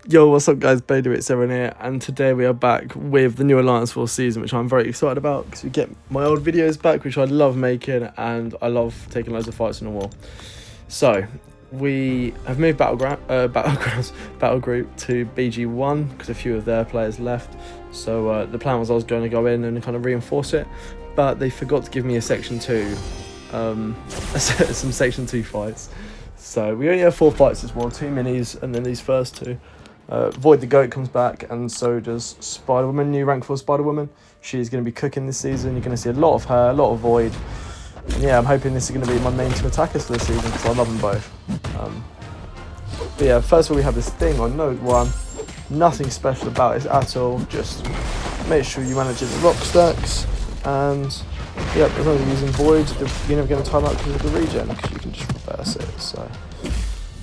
Yo, what's up guys, Spiderwoman here, and today we are back with the new Alliance Force season, which I'm very excited about because we get my old videos back, which I love making, and I love taking loads of fights in the war. So, we have moved battle group to BG1 because a few of their players left. So the plan was I was going to go in and kind of reinforce it, but they forgot to give me a Section 2, some Section 2 fights. So we only have 4 fights as well, 2 minis and then these first 2. Void the Goat comes back, and so does Spiderwoman, new rank 4 Spiderwoman. She's going to be cooking this season. You're going to see a lot of her, a lot of Void. And yeah, I'm hoping this is going to be my main 2 attackers for the season because I love them both. But yeah, first of all we have this thing on Node 1. Nothing special about it at all, just make sure you manage the rock stacks, and yeah, as long as you're using Void, you're never going to time out because of the regen, because you can just reverse it. So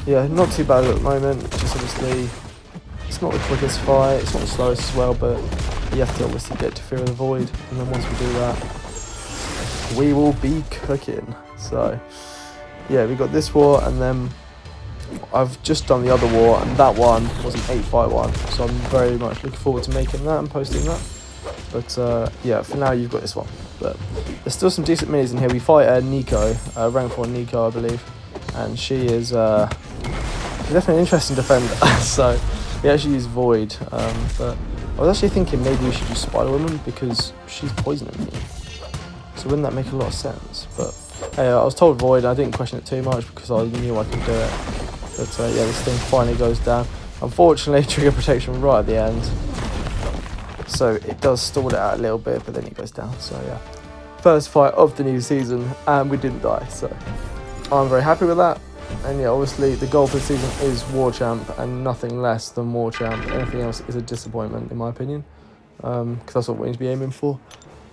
yeah, not too bad at the moment, just obviously it's not the quickest fight, it's not the slowest as well, but you have to obviously get to Fear of the Void, and then once we do that, we will be cooking. So yeah, we got this war, and then I've just done the other war, and that one was an 8-fight one, so I'm very much looking forward to making that and posting that. But yeah, for now you've got this one. But there's still some decent minis in here. We fight Nico, rank 4 Nico I believe, and she is she's definitely an interesting defender. So we actually use Void, but I was actually thinking maybe we should use Spiderwoman because she's poisoning me. So wouldn't that make a lot of sense? But hey, I was told Void, I didn't question it too much because I knew I could do it. But yeah, this thing finally goes down. Unfortunately, trigger protection right at the end, so it does stall it out a little bit, but then it goes down. So yeah, first fight of the new season, and we didn't die, so I'm very happy with that. And yeah, obviously the goal for the season is War Champ and nothing less than War Champ. Anything else is a disappointment in my opinion, because that's what we need to be aiming for.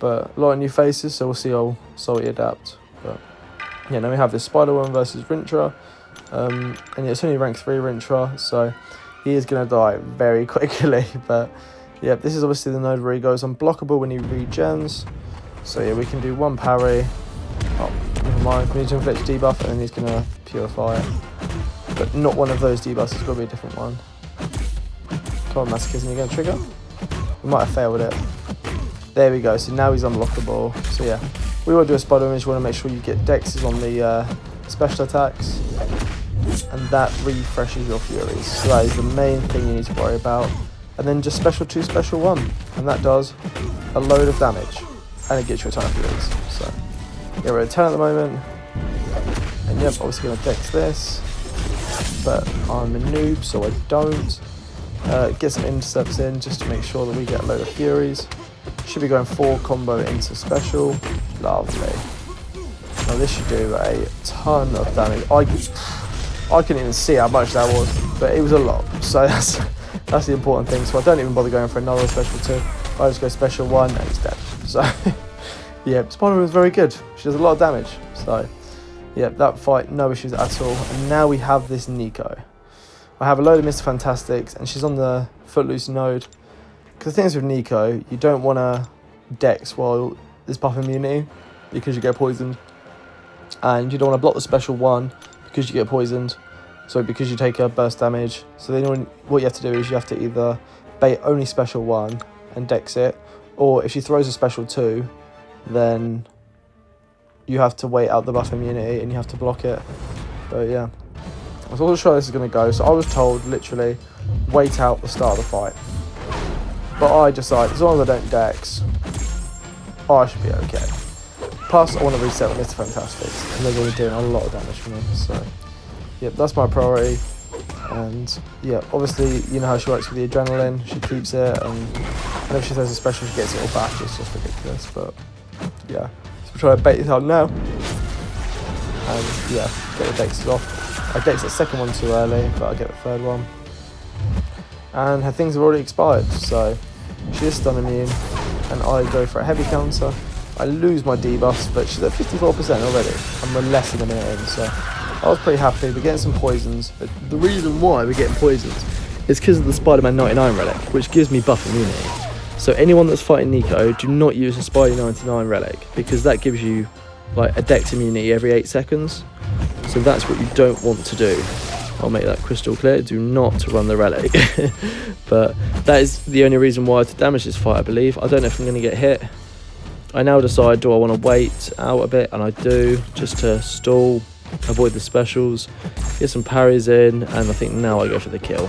But a lot of new faces, so we'll see how Salty adapt. But yeah, now we have this Spiderwoman versus Rintrah. And yeah, it's only rank 3 Rintrah, so he is going to die very quickly. But yeah, this is obviously the node where he goes unblockable when he regens. So yeah, we can do 1 parry. Oh, never mind, we need to inflict debuff, and then he's going to purify it. But not one of those debuffs, it's got to be a different one. Come on, Masochism, you're going to trigger? We might have failed it. There we go, so now he's unblockable. So yeah, we will do a Spider-Man. You want to make sure you get dexes on the special attacks, and that refreshes your furies. So that is the main thing you need to worry about. And then just special 2, special 1, and that does a load of damage, and it gets you a ton of furies. So yeah, we're at 10 at the moment, and yep, obviously going to dex this, but I'm a noob, so I don't. Get some intercepts in just to make sure that we get a load of furies. Should be going 4 combo into special. Lovely. Now this should do a ton of damage. I couldn't even see how much that was, but it was a lot. So that's the important thing. So I don't even bother going for another special 2. I just go special 1 and it's dead. So yeah, Spider-Man was very good. She does a lot of damage. So yeah, that fight, no issues at all. And now we have this Nico. I have a load of Mr. Fantastics, and she's on the Footloose node. Because the thing is with Nico, you don't want to dex while there's buff immunity because you get poisoned, and you don't want to block the special 1 because you get poisoned, so because you take a burst damage. So then what you have to do is you have to either bait only special 1 and dex it, or if she throws a special 2, then you have to wait out the buff immunity and you have to block it. But yeah, I was also sure this is going to go, so I was told literally wait out the start of the fight. But I decided, as long as I don't dex, I should be okay. Plus, I want to reset with Mr. Fantastics, because they're going to be doing a lot of damage for me. So, yep, that's my priority. And, yeah, obviously, you know how she works with the adrenaline. She keeps it, and whenever she throws a special, she gets it all back. It's just ridiculous. But, yeah, so we'll try to bait it out now. And, yeah, get the dexes off. I dexed the second one too early, but I get the third one. And her things have already expired, so she is stun immune, and I go for a heavy counter. I lose my debuffs, but she's at 54% already, and we're less than a minute in, so I was pretty happy. We're getting some poisons, but the reason why we're getting poisons is because of the Spider-Man 99 relic, which gives me buff immunity. So anyone that's fighting Nico, do not use a Spidey 99 relic, because that gives you like a dex immunity every 8 seconds. So that's what you don't want to do. I'll make that crystal clear. Do not run the relic. But that is the only reason why to damage this fight, I believe. I don't know if I'm going to get hit. I now decide, do I want to wait out a bit? And I do, just to stall, avoid the specials, get some parries in, and I think now I go for the kill.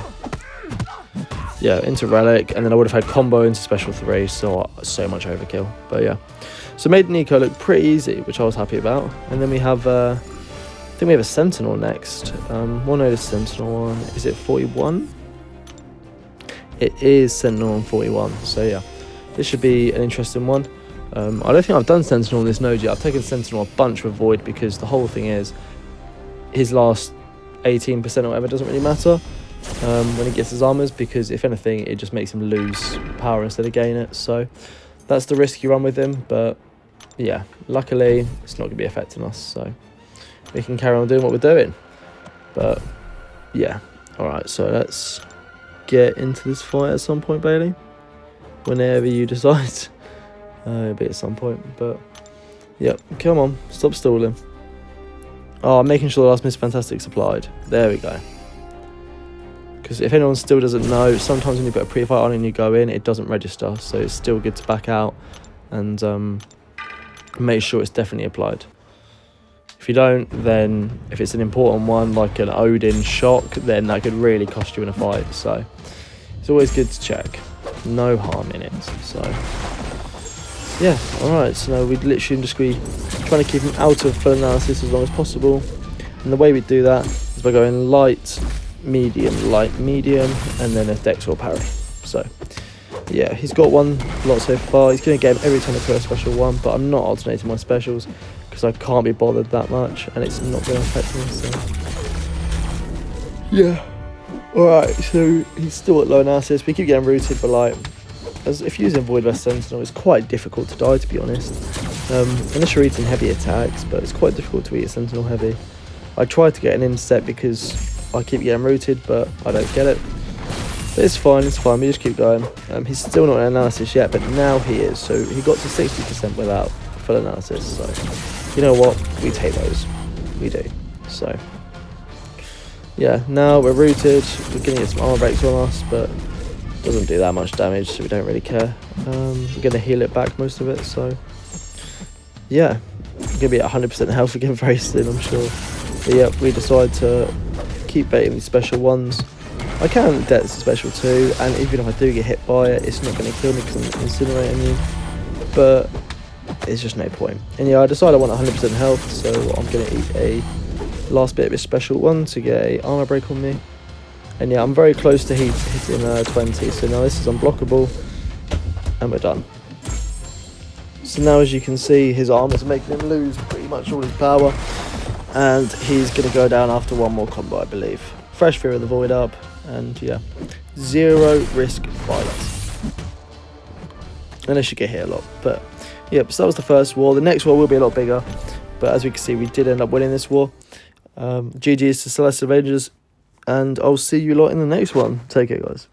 Yeah, into relic, and then I would have had combo into special 3, so much overkill. But yeah, so made Nico look pretty easy, which I was happy about. And then we have, I think we have a Sentinel next. We'll know the Sentinel one. Is it 41? It is Sentinel on 41. So yeah, this should be an interesting one. I don't think I've done Sentinel on this node yet. I've taken Sentinel a bunch with Void because the whole thing is his last 18% or whatever doesn't really matter when he gets his armors, because if anything it just makes him lose power instead of gain it. So that's the risk you run with him. But yeah, luckily it's not going to be affecting us, so we can carry on doing what we're doing. But yeah, alright, so let's get into this fight at some point, Bailey, whenever you decide. It'll be at some point, but yep, come on, stop stalling. Oh, I'm making sure the last Miss Fantastic's applied. There we go. Because if anyone still doesn't know, sometimes when you put a pre-fight on and you go in, it doesn't register, so it's still good to back out and make sure it's definitely applied. If you don't, then if it's an important one like an Odin shock, then that could really cost you in a fight, so it's always good to check. No harm in it, so yeah, alright, so now we'd literally just be trying to keep him out of full analysis as long as possible. And the way we do that is by going light, medium, and then a dex or parry. So yeah, he's got one lot so far. He's going to get him every time I throw a special one, but I'm not alternating my specials because I can't be bothered that much and it's not going to affect me, so yeah. Alright, so he's still at low analysis. We keep getting rooted, but like, as if using Void vs Sentinel, it's quite difficult to die, to be honest. Unless you're eating heavy attacks, but it's quite difficult to eat a Sentinel heavy. I tried to get an inset because I keep getting rooted, but I don't get it. But it's fine, we just keep going. He's still not in analysis yet, but now he is. So he got to 60% without full analysis. So you know what? We take those. We do. So yeah, now we're rooted. We're going to get some armor breaks on us, but doesn't do that much damage, so we don't really care. We're going to heal it back, most of it, so yeah, we're going to be at 100% health again very soon, I'm sure. But yeah, we decide to keep baiting these special ones. I can dex special too, and even if I do get hit by it, it's not going to kill me because I'm incinerating you, but it's just no point. And yeah, I decided I want 100% health, so I'm going to eat a last bit of a special one to get a armor break on me. And yeah, I'm very close to hitting 20, so now this is unblockable, and we're done. So now, as you can see, his armors are making him lose pretty much all his power, and he's going to go down after one more combo, I believe. Fresh Fear of the Void up, and yeah, 0 risk fight. Unless you get hit a lot, but yeah, so that was the first war. The next war will be a lot bigger, but as we can see, we did end up winning this war. GG's to Celestial Avengers. And I'll see you lot in the next one. Take care, guys.